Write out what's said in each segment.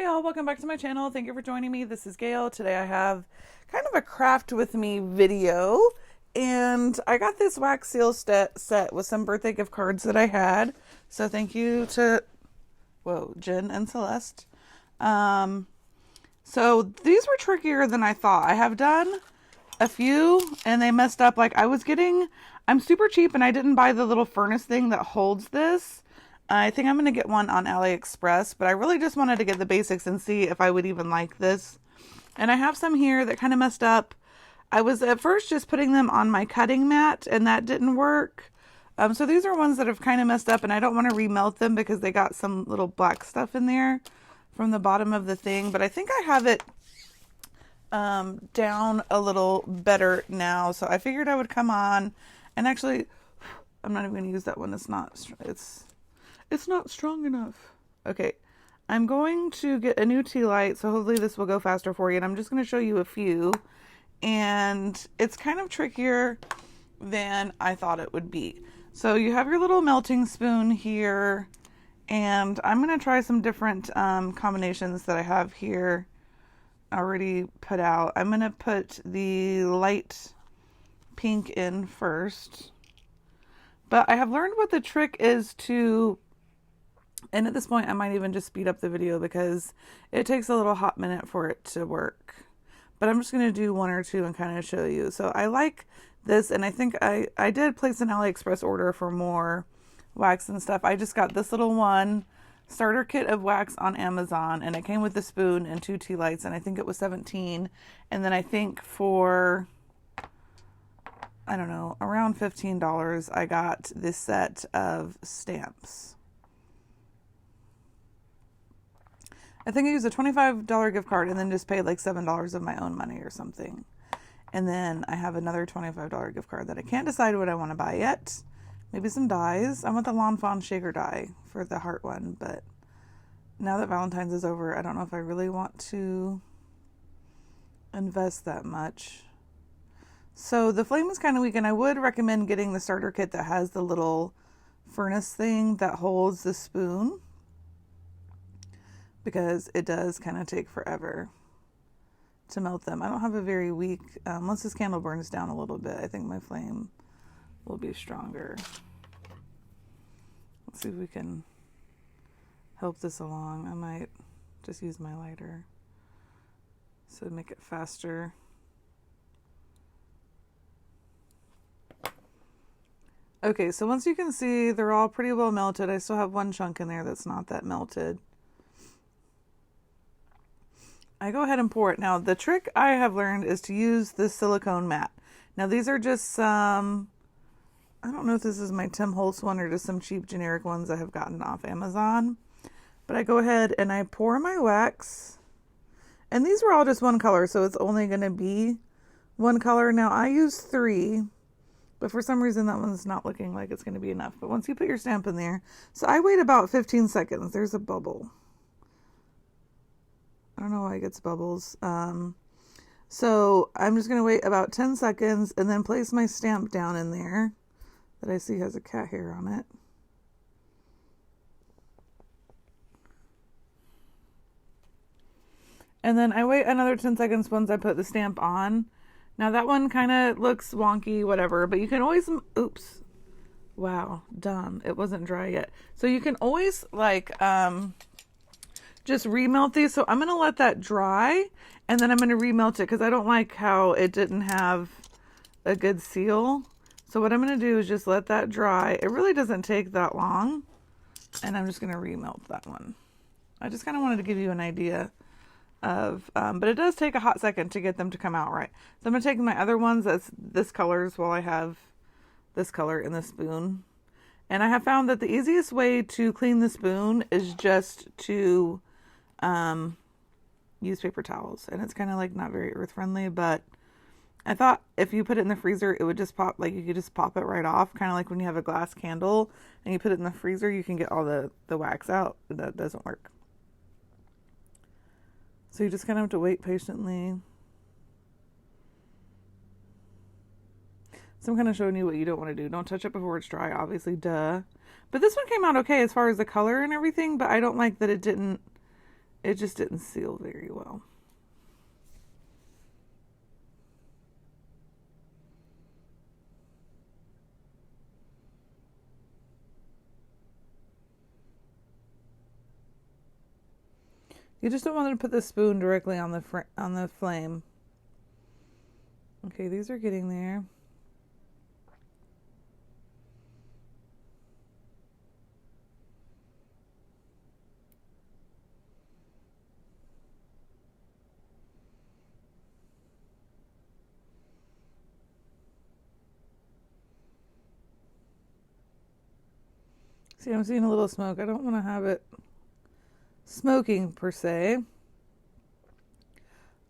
Hey y'all, welcome back to my channel. Thank you for joining me. This is Gail. Today I have kind of a craft with me video, and I got this wax seal set with some birthday gift cards that I had. So thank you to, Jen and Celeste. So these were trickier than I thought. I have done a few and they messed up. I'm super cheap and I didn't buy the little furnace thing that holds this. I think I'm going to get one on AliExpress, but I really just wanted to get the basics and see if I would even like this. And I have some here that kind of messed up. I was at first just putting them on my cutting mat and that didn't work. So these are ones that have kind of messed up and I don't want to remelt them because they got some little black stuff in there from the bottom of the thing. But I think I have it down a little better now. So I figured I would come on and actually, I'm not even going to use that one. It's not strong enough. Okay, I'm going to get a new tea light, so hopefully this will go faster for you. And I'm just going to show you a few. And it's kind of trickier than I thought it would be. So you have your little melting spoon here. And I'm going to try some different combinations that I have here already put out. I'm going to put the light pink in first. But I have learned what the trick is to... And at this point, I might even just speed up the video because it takes a little hot minute for it to work. But I'm just going to do one or two and kind of show you. So I like this, and I think I did place an AliExpress order for more wax and stuff. I just got this little one starter kit of wax on Amazon, and it came with a spoon and 2 tea lights, and I think it was $17. And then I think for, I don't know, around $15, I got this set of stamps. I think I used a $25 gift card and then just paid like $7 of my own money or something. And then I have another $25 gift card that I can't decide what I want to buy yet. Maybe some dyes. I want the Lawn Fawn Shaker dye for the heart one, but now that Valentine's is over, I don't know if I really want to invest that much. So the flame is kind of weak, and I would recommend getting the starter kit that has the little furnace thing that holds the spoon, because it does kind of take forever to melt them. I don't have a very weak, once this candle burns down a little bit, I think my flame will be stronger. Let's see if we can help this along. I might just use my lighter so to make it faster. Okay, so once you can see, they're all pretty well melted. I still have one chunk in there that's not that melted. I go ahead and pour it. Now, the trick I have learned is to use this silicone mat. Now, these are just some, I don't know if this is my Tim Holtz one or just some cheap generic ones I have gotten off Amazon. But I go ahead and I pour my wax. And these were all just one color, so it's only going to be one color. Now, I use 3, but for some reason that one's not looking like it's going to be enough. But once you put your stamp in there, so I wait about 15 seconds. There's a bubble. I don't know why it gets bubbles. So I'm just going to wait about 10 seconds and then place my stamp down in there that I see has a cat hair on it. And then I wait another 10 seconds once I put the stamp on. Now that one kind of looks wonky, whatever, but you can always, oops, wow, dumb. It wasn't dry yet. So you can always just remelt these. So I'm going to let that dry and then I'm going to remelt it because I don't like how it didn't have a good seal. So what I'm going to do is just let that dry. It really doesn't take that long. And I'm just going to remelt that one. I just kind of wanted to give you an idea of, but it does take a hot second to get them to come out right. So I'm going to take my other ones that's this colors while I have this color in the spoon. And I have found that the easiest way to clean the spoon is just to use paper towels. And it's kind of like not very earth friendly, but I thought if you put it in the freezer, it would just pop, like you could just pop it right off. Kind of like when you have a glass candle and you put it in the freezer, you can get all the wax out. That doesn't work. So you just kind of have to wait patiently. So I'm kind of showing you what you don't want to do. Don't touch it before it's dry, obviously, duh. But this one came out okay as far as the color and everything, but I don't like that it didn't It just didn't seal very well. You just don't want to put the spoon directly on the flame. Okay, these are getting there. See, I'm seeing a little smoke. I don't want to have it smoking per se.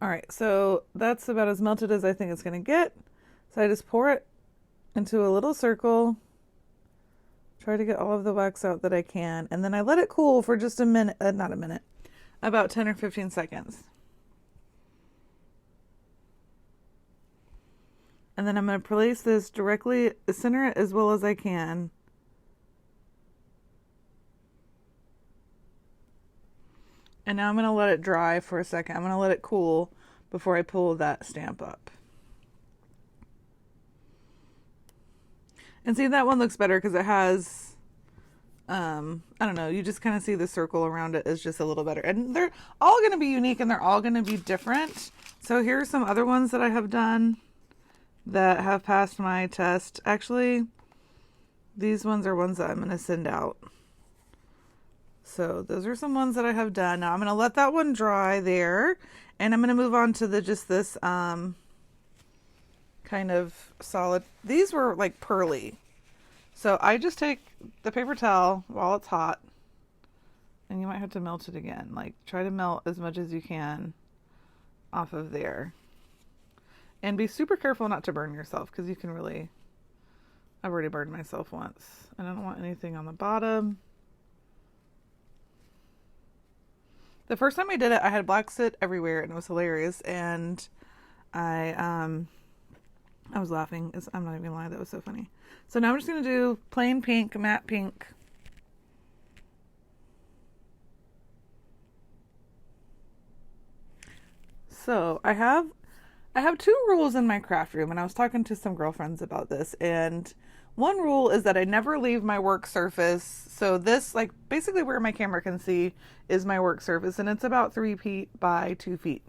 All right, so that's about as melted as I think it's going to get. So I just pour it into a little circle, try to get all of the wax out that I can, and then I let it cool for just a minute, not a minute, about 10 or 15 seconds. And then I'm going to place this directly, center it as well as I can. And now I'm going to let it dry for a second. I'm going to let it cool before I pull that stamp up. And see, that one looks better because it has, I don't know, you just kind of see the circle around it is just a little better. And they're all going to be unique and they're all going to be different. So here are some other ones that I have done that have passed my test. Actually, these ones are ones that I'm going to send out. So those are some ones that I have done. Now I'm going to let that one dry there. And I'm going to move on to this kind of solid. These were like pearly. So I just take the paper towel while it's hot. And you might have to melt it again. Like try to melt as much as you can off of there. And be super careful not to burn yourself because you can really... I've already burned myself once. And I don't want anything on the bottom. The first time I did it, I had black soot everywhere, and it was hilarious. And I was laughing. I'm not even gonna lie, that was so funny. So now I'm just gonna do plain pink, matte pink. So I have two rules in my craft room, and I was talking to some girlfriends about this. And one rule is that I never leave my work surface. So this, like, basically where my camera can see is my work surface, and it's about 3 feet by 2 feet.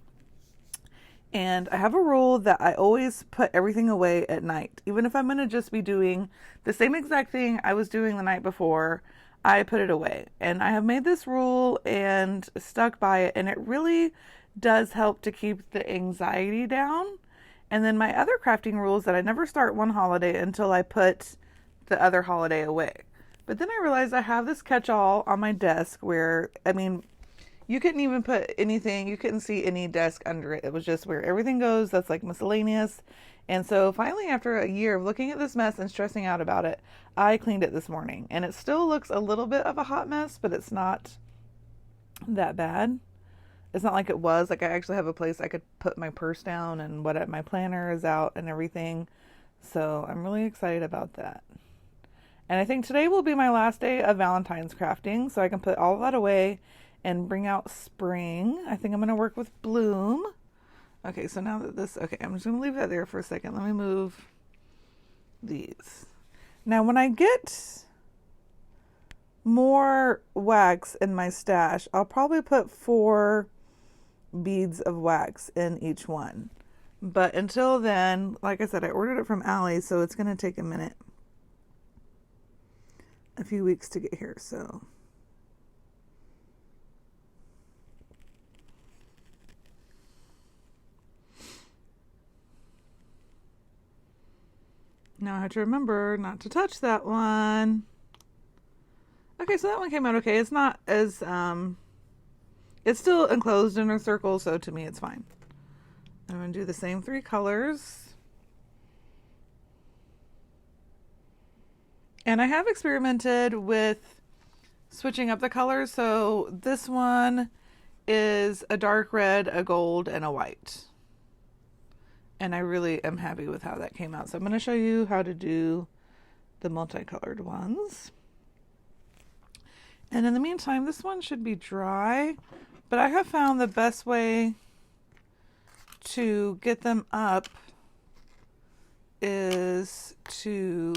And I have a rule that I always put everything away at night. Even if I'm going to just be doing the same exact thing I was doing the night before, I put it away. And I have made this rule and stuck by it, and it really does help to keep the anxiety down. And then my other crafting rule is that I never start one holiday until I put the other holiday away. But then I realized I have this catch-all on my desk where, I mean, you couldn't even put anything, you couldn't see any desk under it. It was just where everything goes, that's like miscellaneous. And so finally, after a year of looking at this mess and stressing out about it, I cleaned it this morning. And it still looks a little bit of a hot mess, but it's not that bad. It's not like it was. Like I actually have a place I could put my purse down and my planner is out and everything. So I'm really excited about that. And I think today will be my last day of Valentine's crafting, so I can put all of that away and bring out spring. I think I'm going to work with Bloom. Okay, so now that okay, I'm just going to leave that there for a second. Let me move these. Now when I get more wax in my stash, I'll probably put 4 beads of wax in each one. But until then, like I said, I ordered it from Allie, so it's going to take a minute. A few weeks to get here, so. Now I have to remember not to touch that one. Okay, so that one came out okay. It's not as, it's still enclosed in a circle, so to me it's fine. I'm going to do the same 3 colors. And I have experimented with switching up the colors. So this one is a dark red, a gold, and a white. And I really am happy with how that came out. So I'm going to show you how to do the multicolored ones. And in the meantime, this one should be dry, But I have found the best way to get them up is to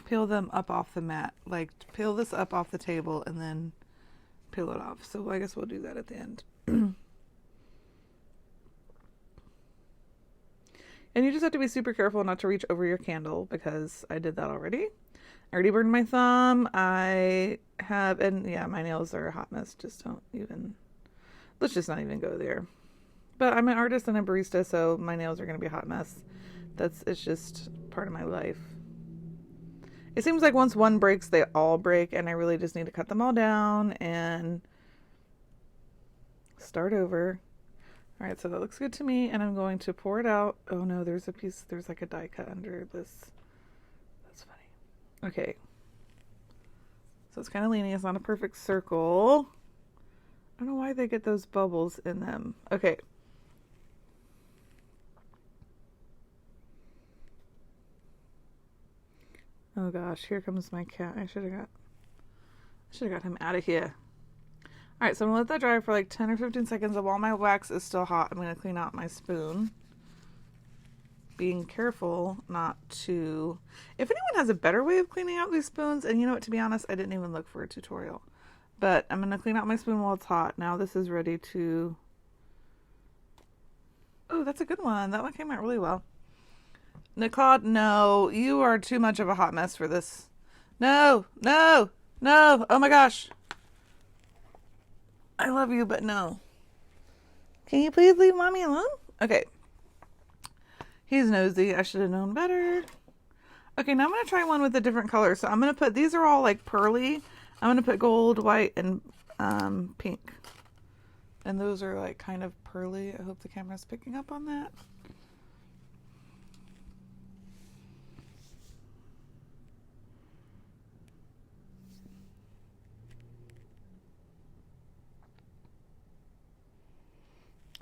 peel them up off the mat. Like peel this up off the table and then peel it off. So I guess we'll do that at the end. And you just have to be super careful not to reach over your candle because I did that already. I already burned my thumb. And yeah, my nails are a hot mess. Just don't even, let's just not even go there. But I'm an artist and a barista, so my nails are going to be a hot mess. It's just part of my life. It seems like once one breaks, they all break, and I really just need to cut them all down and start over. All right, so that looks good to me, and I'm going to pour it out. Oh no, there's like a die cut under this. That's funny. Okay. So it's kind of leaning. It's not a perfect circle. I don't know why they get those bubbles in them. Okay. Oh gosh, here comes my cat. I should have got him out of here. All right, so I'm gonna let that dry for like 10 or 15 seconds. And while my wax is still hot, I'm gonna clean out my spoon. Being careful not to, if anyone has a better way of cleaning out these spoons, and you know what, to be honest, I didn't even look for a tutorial, but I'm gonna clean out my spoon while it's hot. Now this is ready to, oh, that's a good one. That one came out really well. Nicole, no, you are too much of a hot mess for this. No. Oh my gosh. I love you, but no. Can you please leave mommy alone? Okay. He's nosy. I should have known better. Okay, now I'm going to try one with a different color. So I'm going to put, these are all like pearly. I'm going to put gold, white, and pink. And those are like kind of pearly. I hope the camera's picking up on that.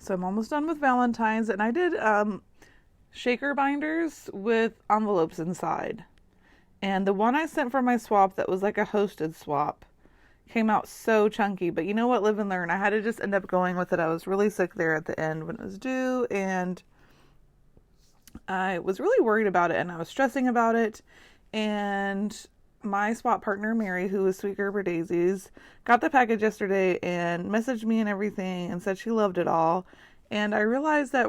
So I'm almost done with Valentine's, and I did shaker binders with envelopes inside. And the one I sent for my swap that was like a hosted swap came out so chunky. But you know what? Live and learn. I had to just end up going with it. I was really sick there at the end when it was due, and I was really worried about it, and I was stressing about it. And my swap partner, Mary, who is Sweet Gerber Daisies, got the package yesterday and messaged me and everything and said she loved it all. And I realized that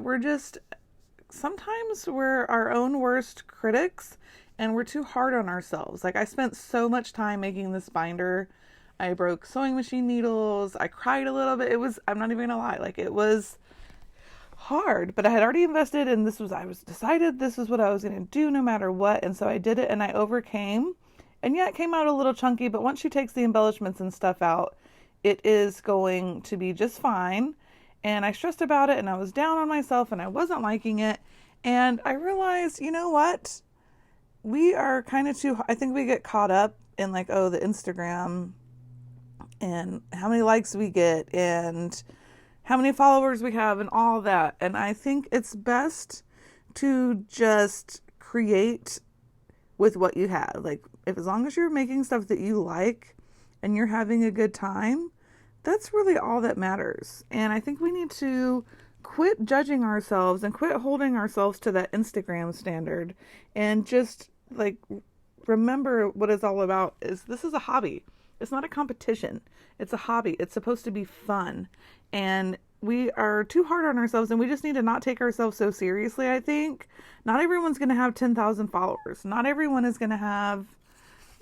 sometimes we're our own worst critics and we're too hard on ourselves. Like, I spent so much time making this binder. I broke sewing machine needles. I cried a little bit. I'm not even gonna lie, like, it was hard, but I had already invested, and I was decided this is what I was gonna do no matter what. And so I did it, and I overcame. And yeah, it came out a little chunky, but once she takes the embellishments and stuff out, it is going to be just fine. And I stressed about it, and I was down on myself, and I wasn't liking it. And I realized, you know what? We are kind of I think we get caught up in like, oh, the Instagram and how many likes we get and how many followers we have and all that. And I think it's best to just create with what you have. Like, as long as you're making stuff that you like and you're having a good time, that's really all that matters. And I think we need to quit judging ourselves and quit holding ourselves to that Instagram standard and just like remember what it's all about. This is a hobby. It's not a competition. It's a hobby. It's supposed to be fun. And we are too hard on ourselves, and we just need to not take ourselves so seriously, I think. Not everyone's going to have 10,000 followers. Not everyone is going to have,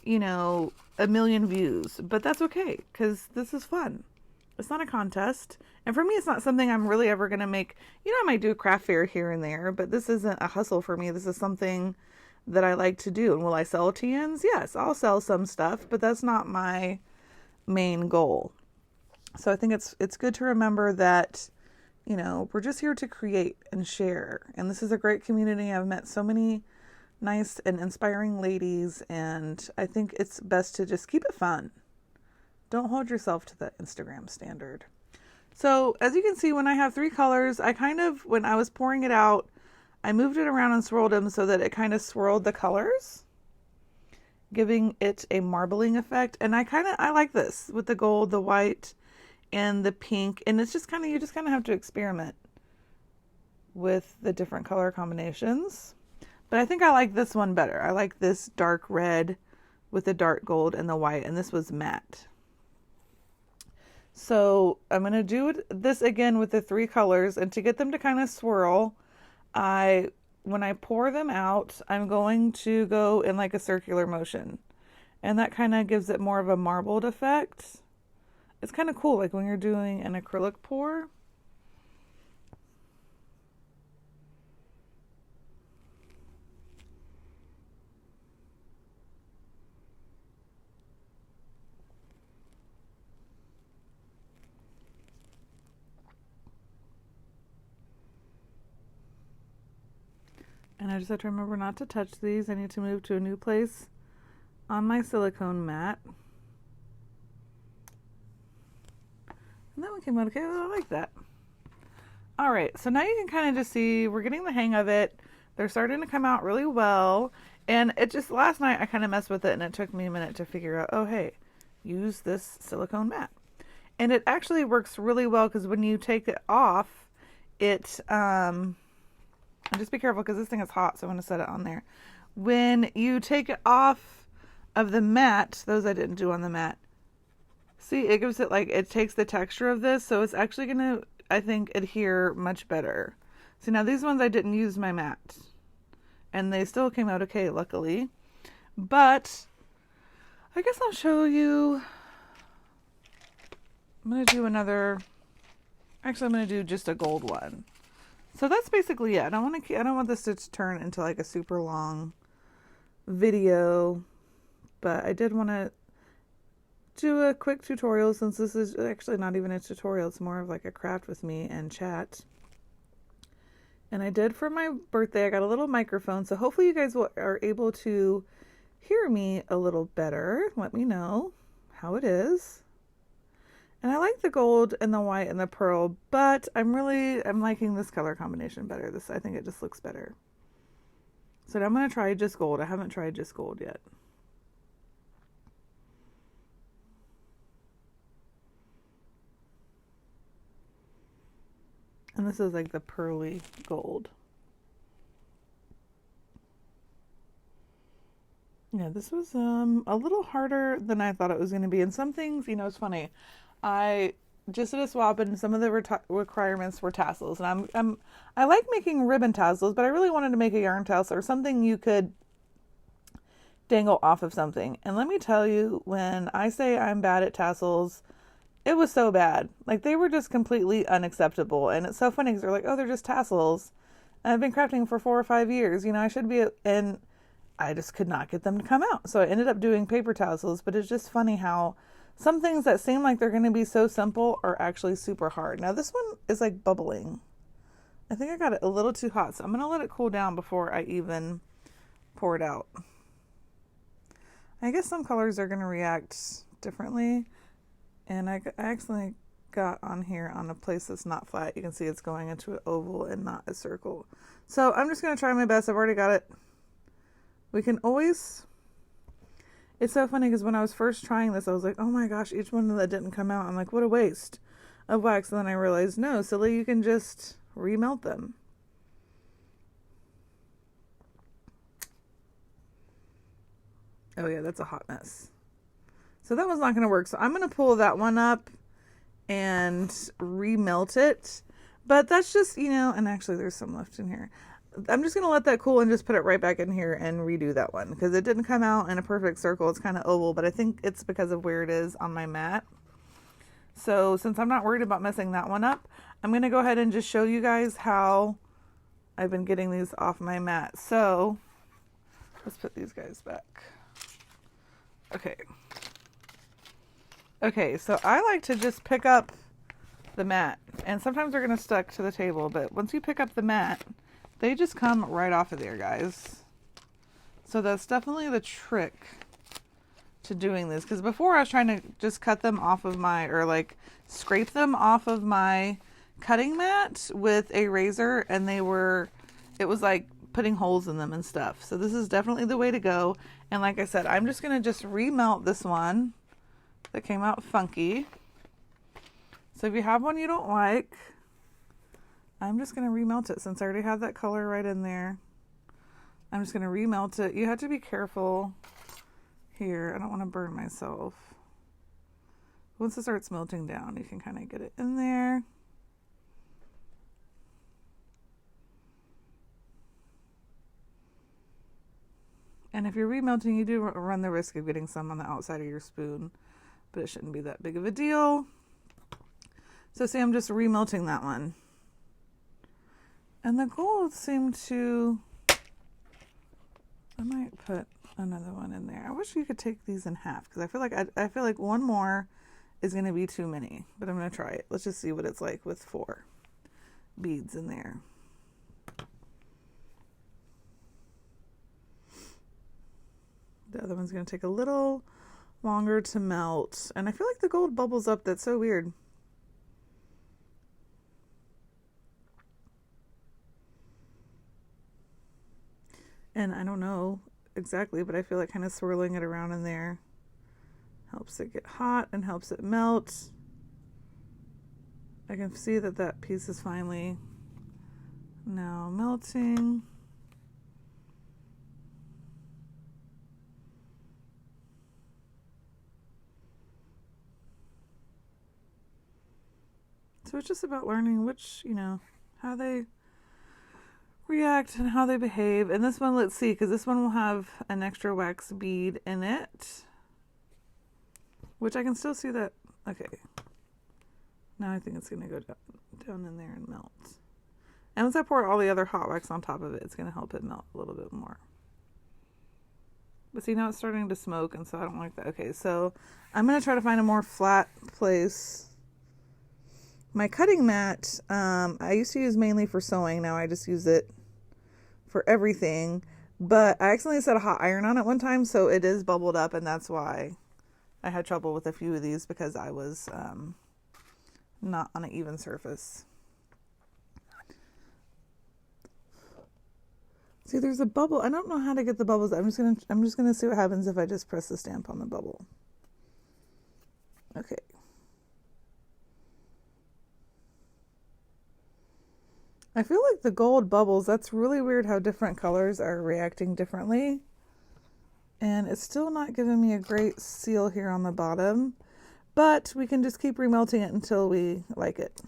1 million views. But that's okay, because this is fun. It's not a contest. And for me, it's not something I'm really ever going to make. I might do a craft fair here and there, but this isn't a hustle for me. This is something that I like to do. And will I sell TNs? Yes, I'll sell some stuff, but that's not my main goal. So I think it's good to remember that, we're just here to create and share. And this is a great community. I've met so many nice and inspiring ladies, and I think it's best to just keep it fun. Don't hold yourself to the Instagram standard. So as you can see, when I have 3 colors, when I was pouring it out, I moved it around and swirled them so that it kind of swirled the colors. giving it a marbling effect. And I like this with the gold, the white, and the pink. And it's just you just kind of have to experiment with the different color combinations. But I think I like this one better. I like this dark red with the dark gold and the white, and this was matte. So I'm going to do this again with the 3 colors, and to get them to kind of swirl, when I pour them out, I'm going to go in like a circular motion, and that kind of gives it more of a marbled effect. It's kind of cool, like when you're doing an acrylic pour. And I just have to remember not to touch these. I need to move to a new place on my silicone mat. And that one came out okay. I like that. All right, so now you can kind of just see we're getting the hang of it. They're starting to come out really well. And it just, last night I kind of messed with it, and it took me a minute to figure out, oh, hey, use this silicone mat. And it actually works really well because when you take it off, and just be careful because this thing is hot, so I'm going to set it on there. When you take it off of the mat, those I didn't do on the mat, see, it gives it it takes the texture of this, so it's actually going to, I think, adhere much better. See, now these ones I didn't use my mat, and they still came out okay, luckily. But I guess I'll show you. I'm going to do another, actually I'm going to do just a gold one. So that's basically it. I don't want this to turn into like a super long video, but I did want to do a quick tutorial since this is actually not even a tutorial. It's more of like a craft with me and chat. And I did for my birthday, I got a little microphone. So hopefully you guys are able to hear me a little better. Let me know how it is. And I like the gold and the white and the pearl, but I'm liking this color combination better. I think it just looks better. So now I'm going to try just gold. I haven't tried just gold yet. And this is like the pearly gold. Yeah, this was a little harder than I thought it was going to be. And some things, it's funny. I just did a swap, and some of the requirements were tassels. And I like making ribbon tassels, but I really wanted to make a yarn tassel or something you could dangle off of something. And let me tell you, when I say I'm bad at tassels, it was so bad. Like, they were just completely unacceptable. And it's so funny because they're like, oh, they're just tassels. And I've been crafting for 4 or 5 years. I should be, and I just could not get them to come out. So I ended up doing paper tassels, but it's just funny how some things that seem like they're going to be so simple are actually super hard. Now this one is like bubbling. I think I got it a little too hot, so I'm going to let it cool down before I even pour it out. I guess some colors are going to react differently. And I accidentally got on here on a place that's not flat. You can see it's going into an oval and not a circle. So I'm just going to try my best. I've already got it. We can always... It's so funny because when I was first trying this, I was like, oh my gosh, each one that didn't come out, I'm like, what a waste of wax. And then I realized, no, silly, you can just remelt them. Oh yeah, that's a hot mess. So that one's not going to work. So I'm going to pull that one up and remelt it. But that's just, and actually there's some left in here. I'm just going to let that cool and just put it right back in here and redo that one because it didn't come out in a perfect circle. It's kind of oval, but I think it's because of where it is on my mat. So since I'm not worried about messing that one up, I'm going to go ahead and just show you guys how I've been getting these off my mat. So let's put these guys back. Okay, so I like to just pick up the mat, and sometimes they're going to stick to the table, but once you pick up the mat, they just come right off of there, guys. So that's definitely the trick to doing this, because before I was trying to just cut them off of scrape them off of my cutting mat with a razor, and it was like putting holes in them and stuff. So this is definitely the way to go. And like I said, I'm just going to just remelt this one that came out funky. So if you have one you don't like, I'm just going to remelt it since I already have that color right in there. I'm just going to remelt it. You have to be careful here. I don't want to burn myself. Once it starts melting down, you can kind of get it in there. And if you're remelting, you do run the risk of getting some on the outside of your spoon, but it shouldn't be that big of a deal. So see, I'm just remelting that one. And the gold seemed to, I might put another one in there. I wish you could take these in half because I feel like one more is going to be too many, but I'm going to try it. Let's just see what it's like with 4 beads in there. The other one's going to take a little longer to melt. And I feel like the gold bubbles up. That's so weird. And I don't know exactly, but I feel like kind of swirling it around in there helps it get hot and helps it melt. I can see that that piece is finally now melting. So it's just about learning which, how they react and how they behave. And this one, let's see, because this one will have an extra wax bead in it, which I can still see that. Okay. Now I think it's going to go down in there and melt. And once I pour all the other hot wax on top of it, it's going to help it melt a little bit more. But see, now it's starting to smoke, and so I don't like that. Okay, so I'm going to try to find a more flat place. My cutting mat, I used to use mainly for sewing. Now I just use it for everything. But I accidentally set a hot iron on it one time, so it is bubbled up, and that's why I had trouble with a few of these, because I was not on an even surface. See, there's a bubble. I don't know how to get the bubbles. I'm just gonna see what happens if I just press the stamp on the bubble. Okay. I feel like the gold bubbles, that's really weird how different colors are reacting differently. And it's still not giving me a great seal here on the bottom, but we can just keep remelting it until we like it.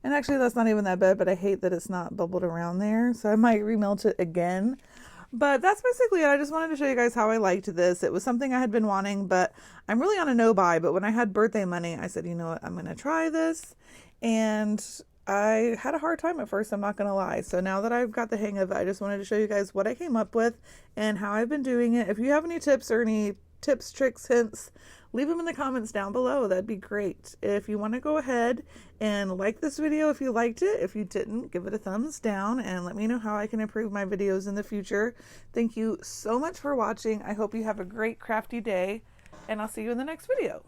And actually that's not even that bad, but I hate that it's not bubbled around there, so I might remelt it again. But that's basically it. I just wanted to show you guys how I liked this. It was something I had been wanting, but I'm really on a no buy. But when I had birthday money, I said, you know what, I'm going to try this. And I had a hard time at first, I'm not going to lie. So now that I've got the hang of it, I just wanted to show you guys what I came up with and how I've been doing it. If you have any tips or any tips, tricks, hints, leave them in the comments down below. That'd be great. If you want to go ahead and like this video if you liked it. If you didn't, give it a thumbs down and let me know how I can improve my videos in the future. Thank you so much for watching. I hope you have a great crafty day, and I'll see you in the next video.